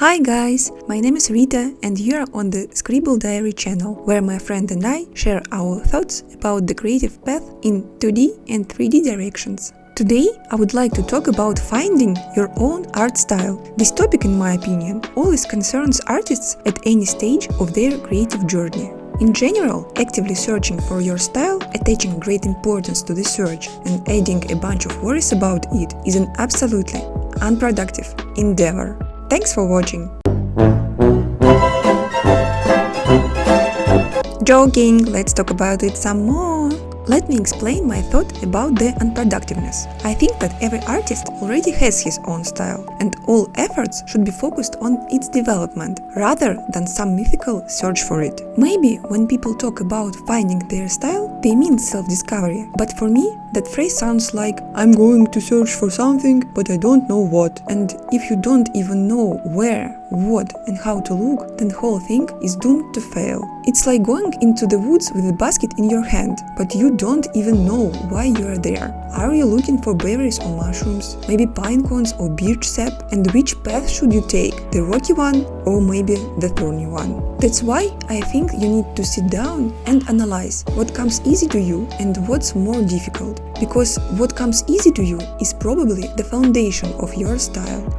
Hi guys, my name is Rita and you're on the ScribbleDiary channel, where my friend and I share our thoughts about the creative path in 2D and 3D directions. Today, I would like to talk about finding your own art style. This topic, in my opinion, always concerns artists at any stage of their creative journey. In general, actively searching for your style, attaching great importance to the search, and adding a bunch of worries about it is an absolutely unproductive endeavor. Thanks for watching! Joking, let's talk about it some more! Let me explain my thought about the unproductiveness. I think that every artist already has his own style, and all efforts should be focused on its development, rather than some mythical search for it. Maybe when people talk about finding their style, they mean self-discovery, but for me, that phrase sounds like I'm going to search for something, but I don't know what. And if you don't even know where, what and how to look, then the whole thing is doomed to fail. It's like going into the woods with a basket in your hand, but you don't even know why you are there. Are you looking for berries or mushrooms, maybe pine cones or birch sap? And which path should you take, the rocky one or maybe the thorny one? That's why I think you need to sit down and analyze what comes easy to you and what's more difficult. Because what comes easy to you is probably the foundation of your style.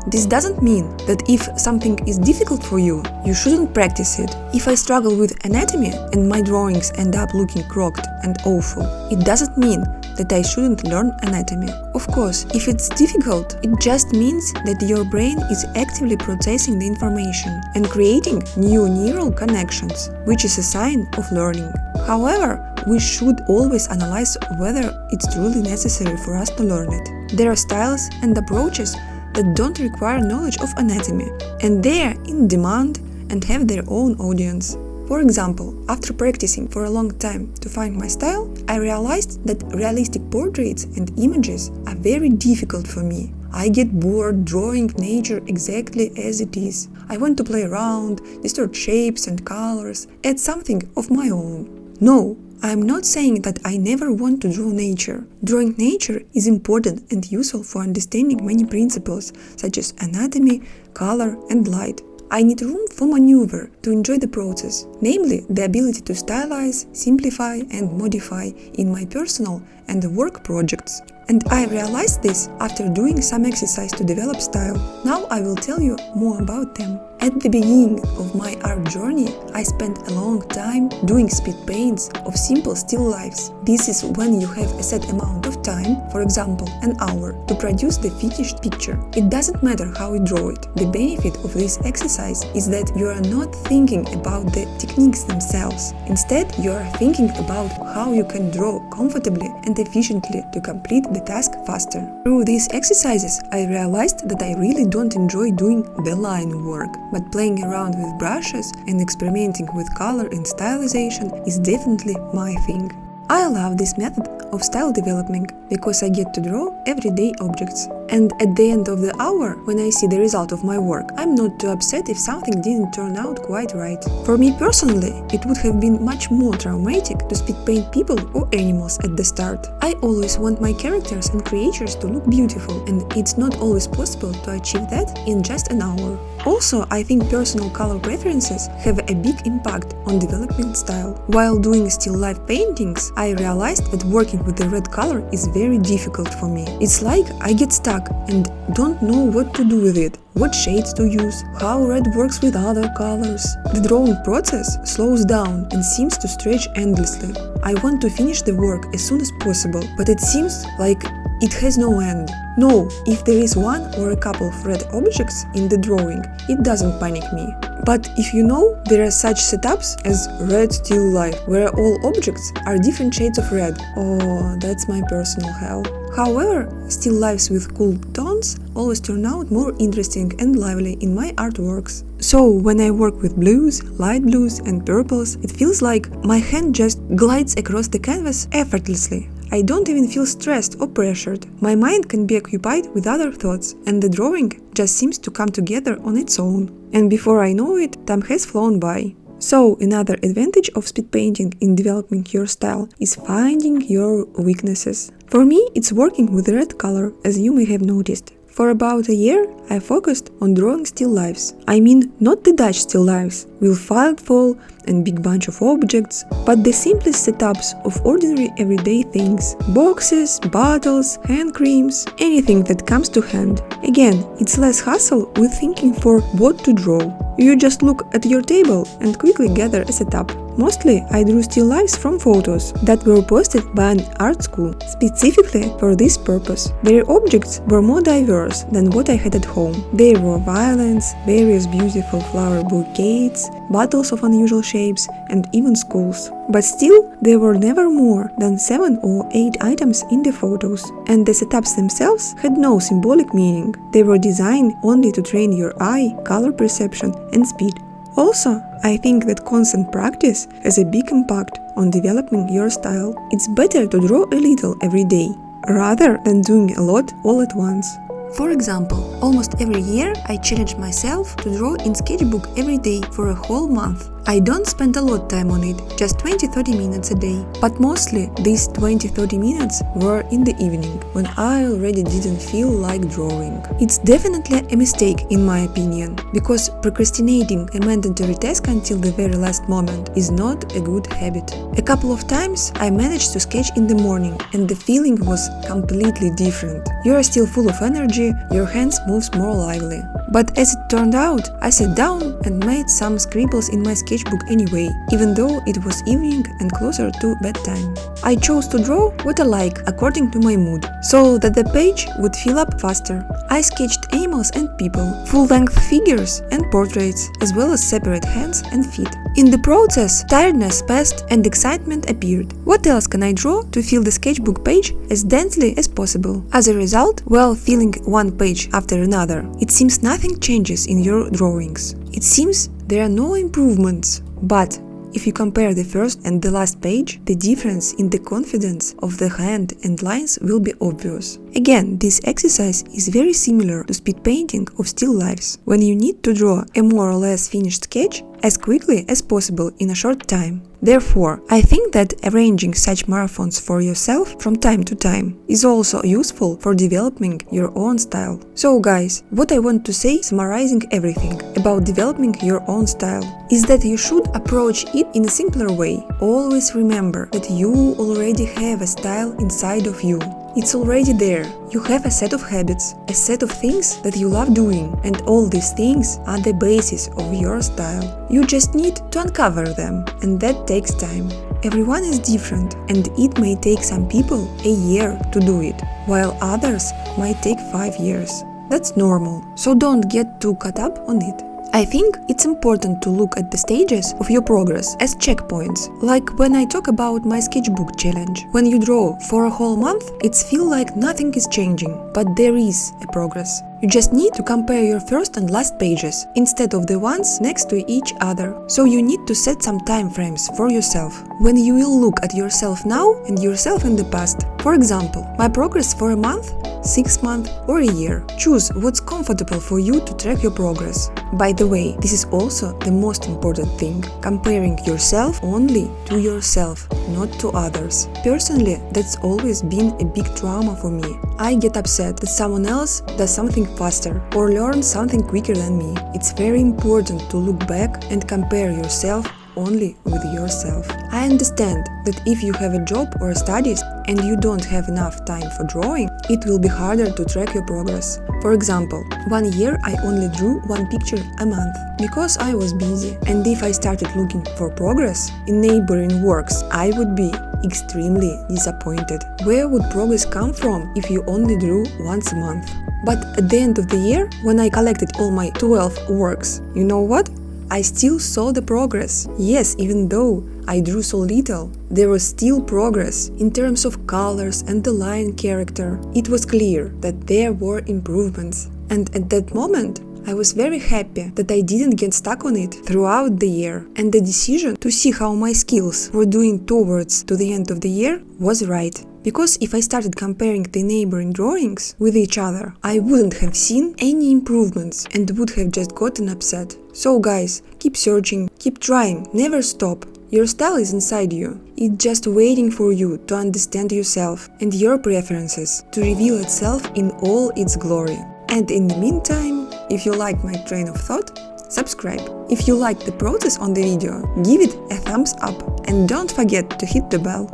This doesn't mean that if something is difficult for you, you shouldn't practice it. If I struggle with anatomy and my drawings end up looking crooked and awful, it doesn't mean that I shouldn't learn anatomy. Of course, if it's difficult, it just means that your brain is actively processing the information and creating new neural connections, which is a sign of learning. However, we should always analyze whether it's truly necessary for us to learn it. There are styles and approaches that don't require knowledge of anatomy, and they are in demand and have their own audience. For example, after practicing for a long time to find my style, I realized that realistic portraits and images are very difficult for me. I get bored drawing nature exactly as it is. I want to play around, distort shapes and colors, add something of my own. No, I'm not saying that I never want to draw nature. Drawing nature is important and useful for understanding many principles, such as anatomy, color and light. I need room for maneuver to enjoy the process, namely the ability to stylize, simplify and modify in my personal and work projects. And I realized this after doing some exercise to develop style. Now I will tell you more about them. At the beginning of my art journey, I spent a long time doing speed paints of simple still lifes. This is when you have a set amount of time, for example an hour, to produce the finished picture. It doesn't matter how you draw it. The benefit of this exercise is that you are not thinking about the techniques themselves. Instead, you are thinking about how you can draw comfortably and efficiently to complete the task faster. Through these exercises, I realized that I really don't enjoy doing the line work, but playing around with brushes and experimenting with color and stylization is definitely my thing. I love this method of style development because I get to draw everyday objects. And at the end of the hour, when I see the result of my work, I'm not too upset if something didn't turn out quite right. For me personally, it would have been much more traumatic to speed paint people or animals at the start. I always want my characters and creatures to look beautiful, and it's not always possible to achieve that in just an hour. Also, I think personal color preferences have a big impact on developing style. While doing still life paintings, I realized that working with the red color is very difficult for me. It's like I get stuck and don't know what to do with it, what shades to use, how red works with other colors. The drawing process slows down and seems to stretch endlessly. I want to finish the work as soon as possible, but it seems like it has no end. No, if there is one or a couple of red objects in the drawing, it doesn't panic me. But if you know, there are such setups as red still life, where all objects are different shades of red. Oh, that's my personal hell. However, still lifes with cool tones always turn out more interesting and lively in my artworks. So when I work with blues, light blues and purples, it feels like my hand just glides across the canvas effortlessly. I don't even feel stressed or pressured. My mind can be occupied with other thoughts, and the drawing just seems to come together on its own. And before I know it, time has flown by. So, another advantage of speed painting in developing your style is finding your weaknesses. For me, it's working with red color, as you may have noticed. For about a year, I focused on drawing still lifes. I mean, not the Dutch still lifes, with fall and big bunch of objects, but the simplest setups of ordinary everyday things. Boxes, bottles, hand creams, anything that comes to hand. Again, it's less hassle with thinking for what to draw. You just look at your table and quickly gather a setup. Mostly, I drew still lifes from photos that were posted by an art school, specifically for this purpose. Their objects were more diverse than what I had at home. There were violins, various beautiful flower bouquets, bottles of unusual shapes, and even skulls. But still, there were never more than 7 or 8 items in the photos, and the setups themselves had no symbolic meaning. They were designed only to train your eye, color perception, and speed. Also, I think that constant practice has a big impact on developing your style. It's better to draw a little every day, rather than doing a lot all at once. For example, almost every year I challenge myself to draw in sketchbook every day for a whole month. I don't spend a lot of time on it, just 20-30 minutes a day. But mostly these 20-30 minutes were in the evening, when I already didn't feel like drawing. It's definitely a mistake in my opinion, because procrastinating a mandatory task until the very last moment is not a good habit. A couple of times I managed to sketch in the morning, and the feeling was completely different. You are still full of energy, your hands move more lively. But as it turned out, I sat down and made some scribbles in my sketchbook anyway, even though it was evening and closer to bedtime. I chose to draw what I like according to my mood, so that the page would fill up faster. I sketched animals and people, full-length figures and portraits, as well as separate hands and feet. In the process, tiredness passed and excitement appeared. What else can I draw to fill the sketchbook page as densely as possible? As a result, while filling one page after another, it seems nothing changes in your drawings. It seems there are no improvements, but if you compare the first and the last page, the difference in the confidence of the hand and lines will be obvious. Again, this exercise is very similar to speed painting of still lifes, when you need to draw a more or less finished sketch as quickly as possible in a short time. Therefore, I think that arranging such marathons for yourself from time to time is also useful for developing your own style. So guys, what I want to say, summarizing everything about developing your own style, is that you should approach it in a simpler way. Always remember that you already have a style inside of you. It's already there. You have a set of habits, a set of things that you love doing, and all these things are the basis of your style. You just need to uncover them, and that takes time. Everyone is different, and it may take some people a year to do it, while others might take 5 years. That's normal, so don't get too caught up on it. I think it's important to look at the stages of your progress as checkpoints, like when I talk about my sketchbook challenge. When you draw for a whole month, it feels like nothing is changing, but there is a progress. You just need to compare your first and last pages, instead of the ones next to each other. So you need to set some time frames for yourself, when you will look at yourself now and yourself in the past. For example, my progress for a month, 6 months or a year. Choose what's comfortable for you to track your progress. By the way, this is also the most important thing, comparing yourself only to yourself, not to others. Personally, that's always been a big trauma for me. I get upset that someone else does something faster or learns something quicker than me. It's very important to look back and compare yourself only with yourself. I understand that if you have a job or studies and you don't have enough time for drawing, it will be harder to track your progress. For example, 1 year I only drew 1 picture a month, because I was busy, and if I started looking for progress in neighboring works, I would be extremely disappointed. Where would progress come from if you only drew once a month? But at the end of the year, when I collected all my 12 works, you know what? I still saw the progress. Yes, even though I drew so little, there was still progress in terms of colors and the line character. It was clear that there were improvements. And at that moment, I was very happy that I didn't get stuck on it throughout the year. And the decision to see how my skills were doing towards to the end of the year was right. Because if I started comparing the neighboring drawings with each other, I wouldn't have seen any improvements and would have just gotten upset. So guys, keep searching, keep trying, never stop. Your style is inside you. It's just waiting for you to understand yourself and your preferences, to reveal itself in all its glory. And in the meantime, if you like my train of thought, subscribe. If you like the process on the video, give it a thumbs up and don't forget to hit the bell.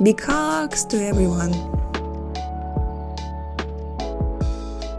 Big hugs to everyone!